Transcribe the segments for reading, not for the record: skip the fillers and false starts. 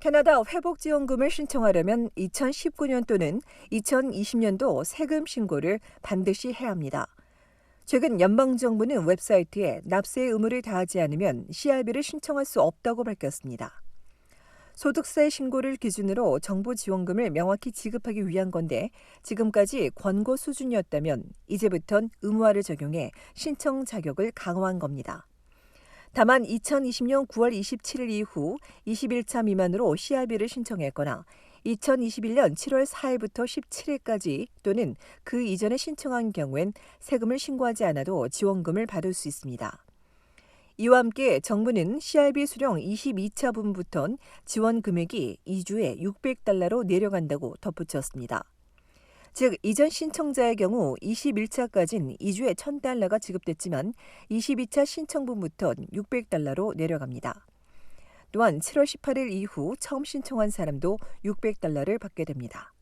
캐나다 회복지원금을 신청하려면 2019년 또는 2020년도 세금 신고를 반드시 해야 합니다. 최근 연방정부는 웹사이트에 납세 의무를 다하지 않으면 CRB를 신청할 수 없다고 밝혔습니다. 소득세 신고를 기준으로 정부 지원금을 명확히 지급하기 위한 건데 지금까지 권고 수준이었다면 이제부턴 의무화를 적용해 신청 자격을 강화한 겁니다. 다만 2020년 9월 27일 이후 21차 미만으로 CRB를 신청했거나 2021년 7월 4일부터 17일까지 또는 그 이전에 신청한 경우엔 세금을 신고하지 않아도 지원금을 받을 수 있습니다. 이와 함께 정부는 CRB 수령 22차분부턴 지원 금액이 2주에 $600로 내려간다고 덧붙였습니다. 즉, 이전 신청자의 경우 21차까지는 2주에 $1,000가 지급됐지만 22차 신청분부터는 $600로 내려갑니다. 또한 7월 18일 이후 처음 신청한 사람도 $600를 받게 됩니다.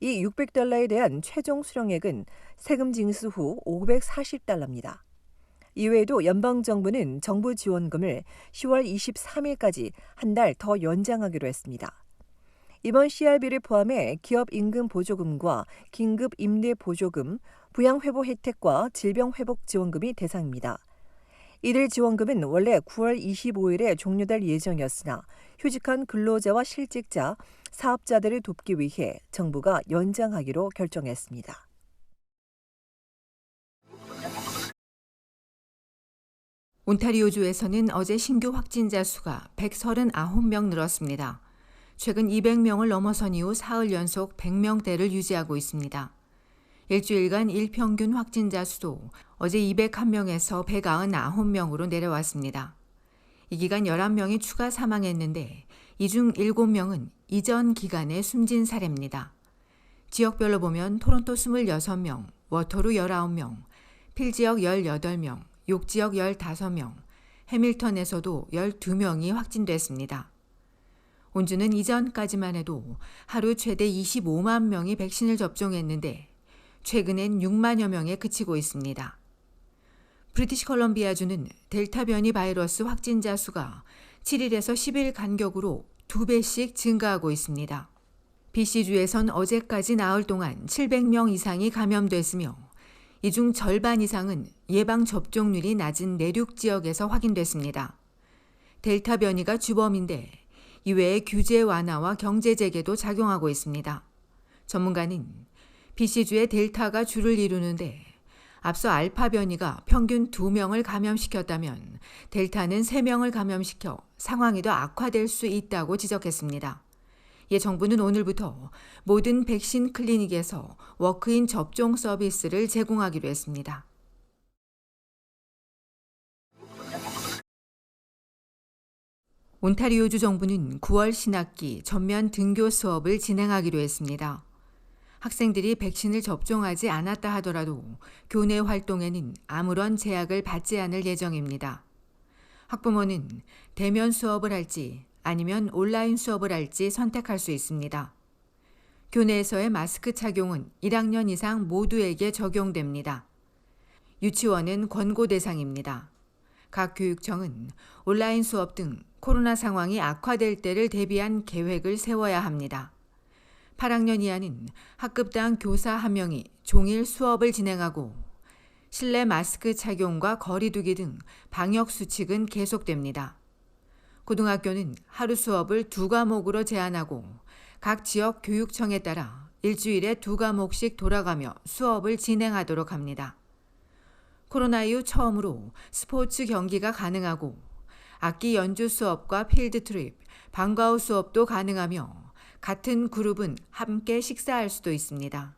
이 $600에 대한 최종 수령액은 세금 징수 후 $540입니다. 이외에도 연방정부는 정부 지원금을 10월 23일까지 한 달 더 연장하기로 했습니다. 이번 CRB를 포함해 기업 임금 보조금과 긴급 임대 보조금, 부양회복 혜택과 질병회복 지원금이 대상입니다. 이들 지원금은 원래 9월 25일에 종료될 예정이었으나 휴직한 근로자와 실직자, 사업자들을 돕기 위해 정부가 연장하기로 결정했습니다. 온타리오주에서는 어제 신규 확진자 수가 139명 늘었습니다. 최근 200명을 넘어선 이후 사흘 연속 100명대를 유지하고 있습니다. 일주일간 일평균 확진자 수도 어제 201명에서 199명으로 내려왔습니다. 이 기간 11명이 추가 사망했는데 이 중 7명은 이전 기간에 숨진 사례입니다. 지역별로 보면 토론토 26명, 워터루 19명, 필 지역 18명, 욕 지역 15명, 해밀턴에서도 12명이 확진됐습니다. 온주는 이전까지만 해도 하루 최대 25만 명이 백신을 접종했는데 최근엔 6만여 명에 그치고 있습니다. 브리티시 컬럼비아주는 델타 변이 바이러스 확진자 수가 7일에서 10일 간격으로 2배씩 증가하고 있습니다. BC주에선 어제까지 나흘 동안 700명 이상이 감염됐으며 이 중 절반 이상은 예방 접종률이 낮은 내륙 지역에서 확인됐습니다. 델타 변이가 주범인데 이외에 규제 완화와 경제 재개도 작용하고 있습니다. 전문가는 BC주의 델타가 주를 이루는데 앞서 알파 변이가 평균 2명을 감염시켰다면 델타는 3명을 감염시켜 상황이 더 악화될 수 있다고 지적했습니다. 이에 정부는 오늘부터 모든 백신 클리닉에서 워크인 접종 서비스를 제공하기로 했습니다. 온타리오주 정부는 9월 신학기 전면 등교 수업을 진행하기로 했습니다. 학생들이 백신을 접종하지 않았다 하더라도 교내 활동에는 아무런 제약을 받지 않을 예정입니다. 학부모는 대면 수업을 할지 아니면 온라인 수업을 할지 선택할 수 있습니다. 교내에서의 마스크 착용은 1학년 이상 모두에게 적용됩니다. 유치원은 권고 대상입니다. 각 교육청은 온라인 수업 등 코로나 상황이 악화될 때를 대비한 계획을 세워야 합니다. 8학년 이하는 학급당 교사 1명이 종일 수업을 진행하고 실내 마스크 착용과 거리 두기 등 방역 수칙은 계속됩니다. 고등학교는 하루 수업을 2과목으로 제한하고 각 지역 교육청에 따라 일주일에 2과목씩 돌아가며 수업을 진행하도록 합니다. 코로나 이후 처음으로 스포츠 경기가 가능하고 악기 연주 수업과 필드 트립, 방과 후 수업도 가능하며 같은 그룹은 함께 식사할 수도 있습니다.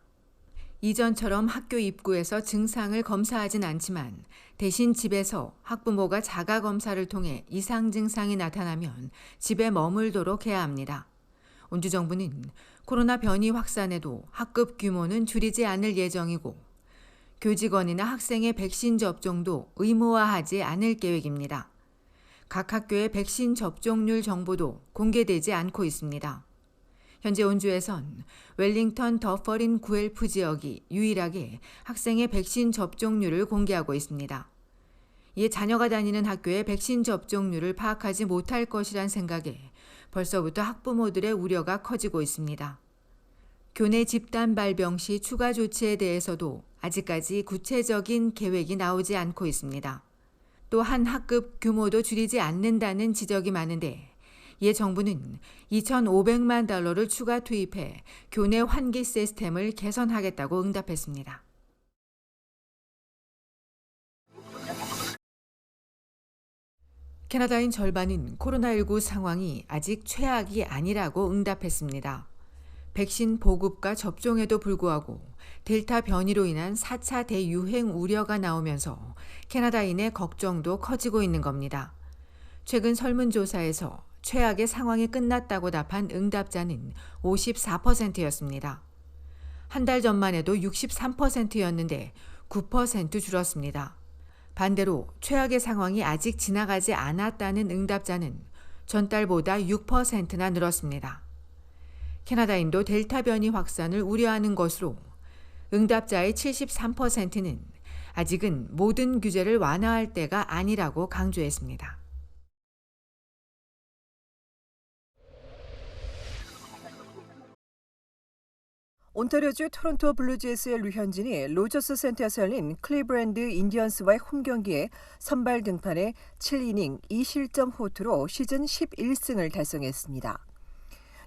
이전처럼 학교 입구에서 증상을 검사하진 않지만 대신 집에서 학부모가 자가검사를 통해 이상 증상이 나타나면 집에 머물도록 해야 합니다. 온주정부는 코로나 변이 확산에도 학급 규모는 줄이지 않을 예정이고 교직원이나 학생의 백신 접종도 의무화하지 않을 계획입니다. 각 학교의 백신 접종률 정보도 공개되지 않고 있습니다. 현재 온주에선 웰링턴 더퍼린 구엘프 지역이 유일하게 학생의 백신 접종률을 공개하고 있습니다. 이에 자녀가 다니는 학교의 백신 접종률을 파악하지 못할 것이란 생각에 벌써부터 학부모들의 우려가 커지고 있습니다. 교내 집단 발병 시 추가 조치에 대해서도 아직까지 구체적인 계획이 나오지 않고 있습니다. 또 한 학급 규모도 줄이지 않는다는 지적이 많은데 이에 정부는 2,500만 달러를 추가 투입해 교내 환기 시스템을 개선하겠다고 응답했습니다. 캐나다인 절반은 코로나19 상황이 아직 최악이 아니라고 응답했습니다. 백신 보급과 접종에도 불구하고 델타 변이로 인한 4차 대유행 우려가 나오면서 캐나다인의 걱정도 커지고 있는 겁니다. 최근 설문조사에서 최악의 상황이 끝났다고 답한 응답자는 54%였습니다. 한 달 전만 해도 63%였는데 9% 줄었습니다. 반대로 최악의 상황이 아직 지나가지 않았다는 응답자는 전달보다 6%나 늘었습니다. 캐나다인도 델타 변이 확산을 우려하는 것으로 응답자의 73%는 아직은 모든 규제를 완화할 때가 아니라고 강조했습니다. 온타리오주 토론토 블루제이스의 류현진이 로저스 센터에서 열린 클리브랜드 인디언스와의 홈경기에 선발 등판해 7이닝 2실점 호투로 시즌 11승을 달성했습니다.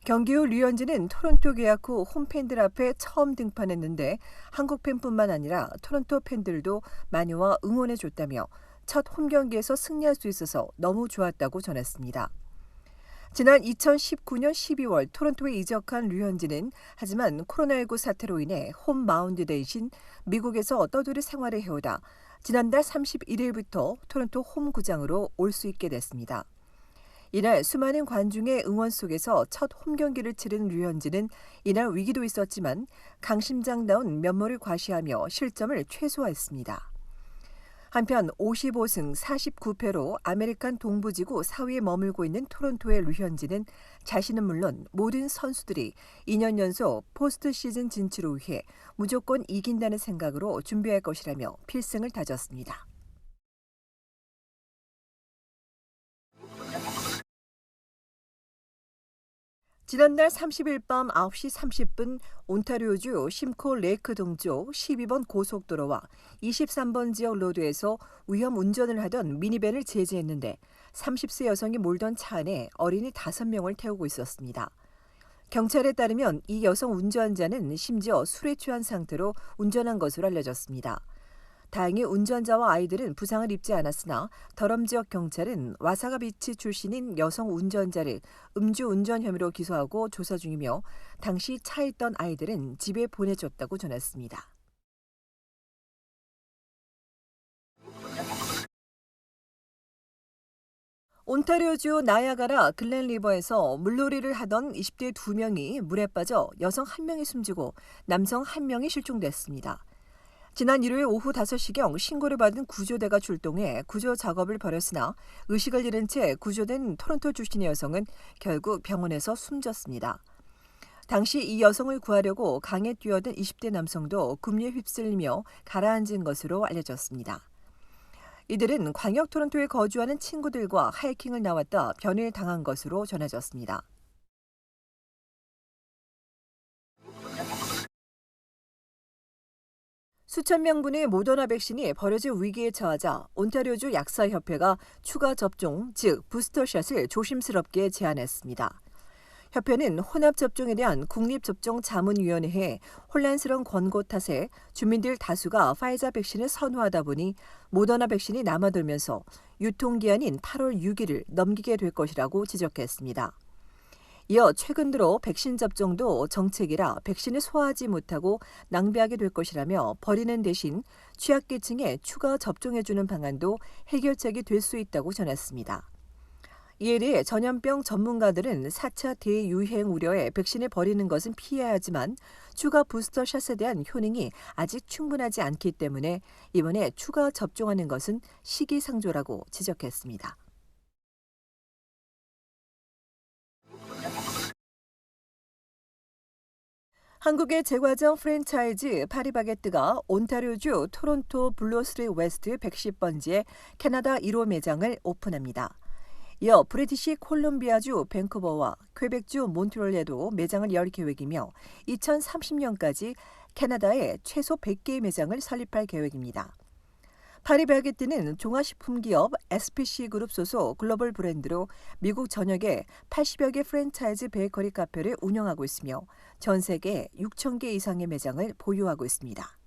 경기 후 류현진은 토론토 계약 후 홈팬들 앞에 처음 등판했는데 한국 팬뿐만 아니라 토론토 팬들도 많이 와 응원해줬다며 첫 홈경기에서 승리할 수 있어서 너무 좋았다고 전했습니다. 지난 2019년 12월 토론토에 이적한 류현진은 하지만 코로나19 사태로 인해 홈 마운드 대신 미국에서 떠돌이 생활을 해오다 지난달 31일부터 토론토 홈구장으로 올 수 있게 됐습니다. 이날 수많은 관중의 응원 속에서 첫 홈경기를 치른 류현진은 이날 위기도 있었지만 강심장다운 면모를 과시하며 실점을 최소화했습니다. 한편 55승 49패로 아메리칸 동부지구 4위에 머물고 있는 토론토의 류현진은 자신은 물론 모든 선수들이 2년 연속 포스트 시즌 진출을 위해 무조건 이긴다는 생각으로 준비할 것이라며 필승을 다졌습니다. 지난달 30일 밤 9시 30분 온타리오주 심코 레이크 동쪽 12번 고속도로와 23번 지역 로드에서 위험 운전을 하던 미니밴을 제지했는데 30세 여성이 몰던 차 안에 어린이 5명을 태우고 있었습니다. 경찰에 따르면 이 여성 운전자는 심지어 술에 취한 상태로 운전한 것으로 알려졌습니다. 다행히 운전자와 아이들은 부상을 입지 않았으나 더럼 지역 경찰은 와사가 비치 출신인 여성 운전자를 음주운전 혐의로 기소하고 조사 중이며 당시 차에 있던 아이들은 집에 보내줬다고 전했습니다. 온타리오주 나야가라 글렌리버에서 물놀이를 하던 20대 2명이 물에 빠져 여성 1명이 숨지고 남성 1명이 실종됐습니다. 지난 1일 오후 5시경 신고를 받은 구조대가 출동해 구조 작업을 벌였으나 의식을 잃은 채 구조된 토론토 출신의 여성은 결국 병원에서 숨졌습니다. 당시 이 여성을 구하려고 강에 뛰어든 20대 남성도 급류에 휩쓸리며 가라앉은 것으로 알려졌습니다. 이들은 광역 토론토에 거주하는 친구들과 하이킹을 나왔다 변을 당한 것으로 전해졌습니다. 수천 명분의 모더나 백신이 버려질 위기에 처하자 온타리오주 약사협회가 추가 접종, 즉 부스터샷을 조심스럽게 제안했습니다. 협회는 혼합접종에 대한 국립접종자문위원회에 혼란스러운 권고 탓에 주민들 다수가 파이자 백신을 선호하다 보니 모더나 백신이 남아돌면서 유통기한인 8월 6일을 넘기게 될 것이라고 지적했습니다. 이어 최근 들어 백신 접종도 정책이라 백신을 소화하지 못하고 낭비하게 될 것이라며 버리는 대신 취약계층에 추가 접종해주는 방안도 해결책이 될 수 있다고 전했습니다. 이에 대해 전염병 전문가들은 4차 대유행 우려에 백신을 버리는 것은 피해야 하지만 추가 부스터샷에 대한 효능이 아직 충분하지 않기 때문에 이번에 추가 접종하는 것은 시기상조라고 지적했습니다. 한국의 제과점 프랜차이즈 파리바게뜨가 온타리오주 토론토 블루스트리트 웨스트 110번지에 캐나다 1호 매장을 오픈합니다. 이어 브리티시 콜룸비아주 밴쿠버와 퀘벡주 몬트리올에도 매장을 열 계획이며 2030년까지 캐나다에 최소 100개의 매장을 설립할 계획입니다. 파리 바게뜨는 종합식품 기업 SPC 그룹 소속 글로벌 브랜드로 미국 전역에 80여 개 프랜차이즈 베이커리 카페를 운영하고 있으며 전 세계 6천 개 이상의 매장을 보유하고 있습니다.